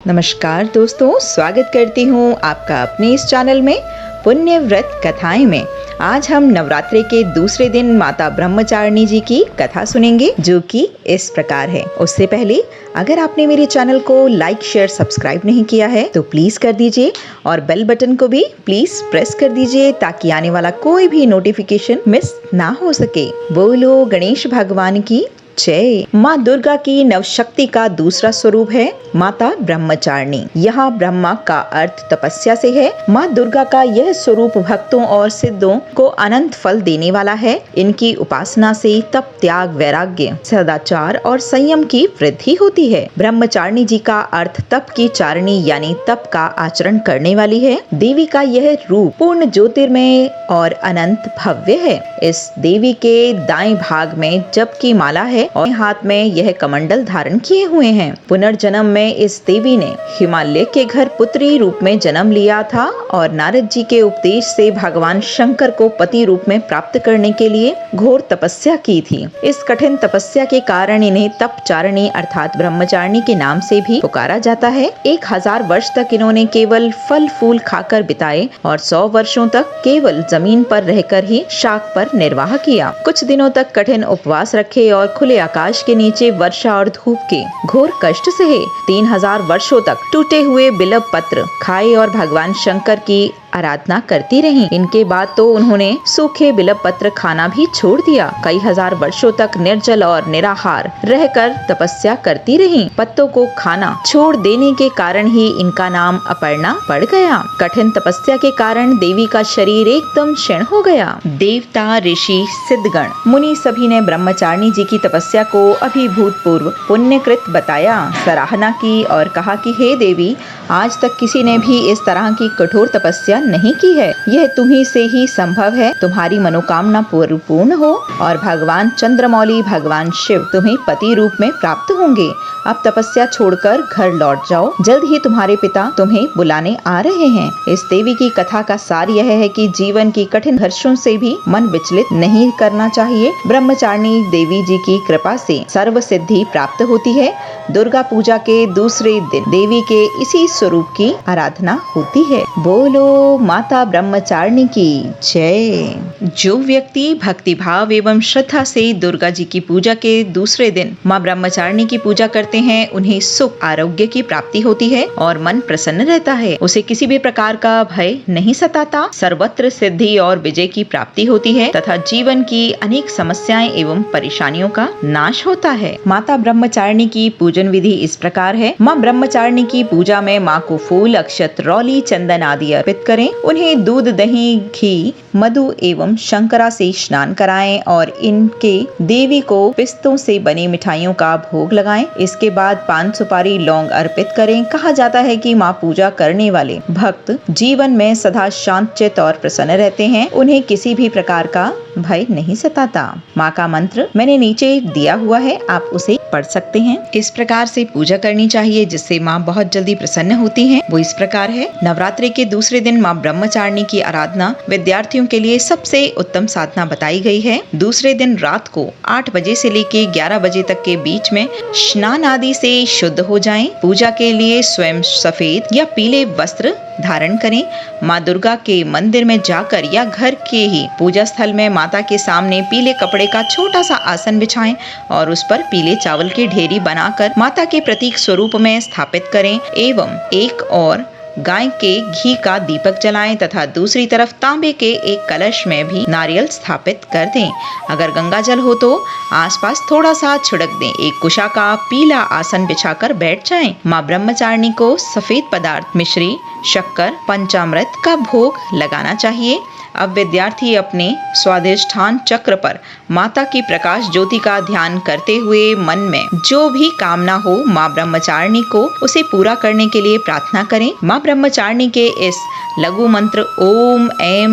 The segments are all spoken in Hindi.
नमस्कार दोस्तों, स्वागत करती हूँ आपका अपने इस चैनल में पुण्य व्रत कथाएं में। आज हम नवरात्रि के दूसरे दिन माता ब्रह्मचारिणी जी की कथा सुनेंगे, जो कि इस प्रकार है। उससे पहले अगर आपने मेरे चैनल को लाइक, शेयर, सब्सक्राइब नहीं किया है तो प्लीज कर दीजिए और बेल बटन को भी प्लीज प्रेस कर दीजिए ताकि आने वाला कोई भी नोटिफिकेशन मिस ना हो सके। बोलो गणेश भगवान की जय। माँ दुर्गा की नवशक्ति का दूसरा स्वरूप है माता ब्रह्मचारिणी। यहाँ ब्रह्मा का अर्थ तपस्या से है। माँ दुर्गा का यह स्वरूप भक्तों और सिद्धों को अनंत फल देने वाला है। इनकी उपासना से तप, त्याग, वैराग्य, सदाचार और संयम की वृद्धि होती है। ब्रह्मचारिणी जी का अर्थ तप की चारिणी यानी तप का आचरण करने वाली है। देवी का यह रूप पूर्ण ज्योतिर्मय और अनंत भव्य है। इस देवी के दाएं भाग में जप की माला है और हाथ में यह कमंडल धारण किए हुए हैं। पुनर्जन्म में इस देवी ने हिमालय के घर पुत्री रूप में जन्म लिया था और नारद जी के उपदेश से भगवान शंकर को पति रूप में प्राप्त करने के लिए घोर तपस्या की थी। इस कठिन तपस्या के कारण इन्हें तपचारिणी अर्थात ब्रह्मचारिणी के नाम से भी पुकारा जाता है। 1000 वर्ष तक इन्होंने केवल फल फूल खाकर बिताए और 100 वर्षों तक केवल जमीन पर रहकर ही शाक पर निर्वाह किया। कुछ दिनों तक कठिन उपवास रखे और खुले आकाश के नीचे वर्षा और धूप के घोर कष्ट सहे। 3000 वर्षों तक टूटे हुए बिल्व पत्र खाए और भगवान शंकर की आराधना करती रहीं। इनके बाद तो उन्होंने सूखे बिल्व पत्र खाना भी छोड़ दिया। कई हजार वर्षों तक निर्जल और निराहार रहकर तपस्या करती रहीं। पत्तों को खाना छोड़ देने के कारण ही इनका नाम अपर्णा पड़ गया। कठिन तपस्या के कारण देवी का शरीर एकदम क्षीण हो गया। देवता, ऋषि, सिद्धगण, मुनि सभी ने ब्रह्मचारिणी जी की तपस्या को अभिभूतपूर्व पुण्यकृत बताया, सराहना की और कहा कि हे देवी, आज तक किसी ने भी इस तरह की कठोर तपस्या नहीं की है। यह तुम्ही से ही संभव है। तुम्हारी मनोकामना पूर्ण हो और भगवान चंद्रमौली, भगवान शिव तुम्हें पति रूप में प्राप्त होंगे। अब तपस्या छोड़कर घर लौट जाओ। जल्द ही तुम्हारे पिता तुम्हें बुलाने आ रहे हैं। इस देवी की कथा का सार यह है कि जीवन की कठिन हर्षों से भी मन विचलित नहीं करना चाहिए। ब्रह्मचारिणी देवी जी की कृपा से सर्व सिद्धि प्राप्त होती है। दुर्गा पूजा के दूसरे दिन देवी के इसी स्वरूप की आराधना होती है। बोलो माता ब्रह्मचारिणी की जय। जो व्यक्ति भक्ति भाव एवं श्रद्धा से दुर्गा जी की पूजा के दूसरे दिन माँ ब्रह्मचारिणी की पूजा करते हैं, उन्हें सुख, आरोग्य की प्राप्ति होती है और मन प्रसन्न रहता है। उसे किसी भी प्रकार का भय नहीं सताता। सर्वत्र सिद्धि और विजय की प्राप्ति होती है तथा जीवन की अनेक समस्याएं एवं परेशानियों का नाश होता है। माता ब्रह्मचारिणी की पूजन विधि इस प्रकार है। माँ ब्रह्मचारिणी की पूजा में माँ को फूल, अक्षत, रौली, चंदन आदि अर्पित करें। उन्हें दूध, दही, घी, मधु एवं शंकरा से स्नान कराएं और इनके देवी को पिस्तों से बनी मिठाइयों का भोग लगाएं। इसके बाद पान, सुपारी, लौंग अर्पित करें। कहा जाता है कि माँ पूजा करने वाले भक्त जीवन में सदा शांत चित्त और प्रसन्न रहते हैं। उन्हें किसी भी प्रकार का भय नहीं सताता। माँ का मंत्र मैंने नीचे दिया हुआ है, आप उसे पढ़ सकते हैं। इस प्रकार से पूजा करनी चाहिए जिससे माँ बहुत जल्दी प्रसन्न होती हैं। वो इस प्रकार है। नवरात्रि के दूसरे दिन माँ ब्रह्मचारिणी की आराधना विद्यार्थियों के लिए सबसे उत्तम साधना बताई गई है। दूसरे दिन रात को 8 बजे से लेके 11 बजे तक के बीच में स्नान आदि से शुद्ध हो जाएं। पूजा के लिए स्वयं सफेद या पीले वस्त्र धारण करें। माँ दुर्गा के मंदिर में जाकर या घर के ही पूजा स्थल में माता के सामने पीले कपड़े का छोटा सा आसन बिछाएं और उस पर पीले चावल की ढेरी बनाकर माता के प्रतीक स्वरूप में स्थापित करें एवं एक और गाय के घी का दीपक जलाएं तथा दूसरी तरफ तांबे के एक कलश में भी नारियल स्थापित कर दें। अगर गंगा जल हो तो आसपास थोड़ा सा छिड़क दें। एक कुशा का पीला आसन बिछाकर बैठ जाएं। माँ ब्रह्मचारिणी को सफेद पदार्थ, मिश्री, शक्कर, पंचामृत का भोग लगाना चाहिए। अब विद्यार्थी अपने स्वाधिष्ठान चक्र पर माता की प्रकाश ज्योति का ध्यान करते हुए मन में जो भी कामना हो माँ ब्रह्मचारिणी को उसे पूरा करने के लिए प्रार्थना करें। माँ ब्रह्मचारिणी के इस लघु मंत्र ओम ऐं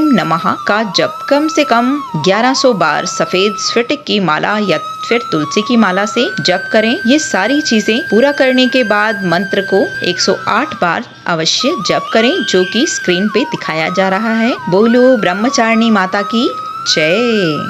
नमः का जप कम से कम 1100 बार सफेद स्फटिक की माला या फिर तुलसी की माला से जप करें। ये सारी चीजें पूरा करने के बाद मंत्र को 108 बार अवश्य जप करें, जो कि स्क्रीन पे दिखाया जा रहा है। बोलो ब्रह्मचारिणी माता की जय।